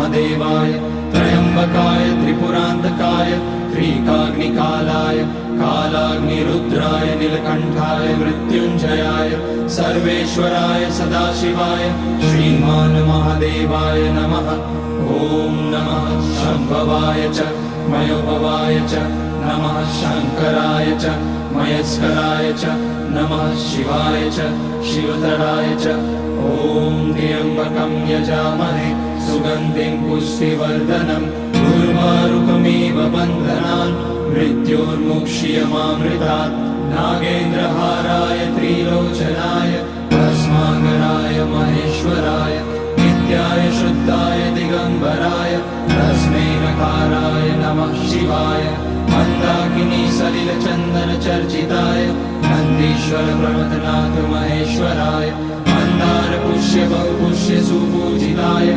महादेवाय त्र्यंबकाय त्रिपुरांतकाय त्रिकाग्निकालाय कालाग्निरुद्राय नीलकंठाय मृत्युंजयाय सर्वेश्वराय सदाशिवाय श्रीमान महादेवाय नमः। ओम नमः शंभवाय च मयोभवाय च नमः शंकराय च मयस्कराय च नमः शिवाय च शिवतराय च। ओम त्र्यंबकं यजामहे सुगंधिं पुष्टिवर्धनम् उर्वारुकमिव बन्धनान् मृत्योर्मुक्षीयमामृतात्। नागेन्द्रहाराय त्रिलोचनाय भस्मांगराय महेश्वराय नित्याय शुद्धाय दिगंबराय तस्मै नकाराय नमः शिवाय। मंदाकिनी सलिल चंदन चर्चिताय नंदीश्वर प्रमथनाथ महेश्वराय मंदार पुष्य बहुपुष्य सुपूजिताय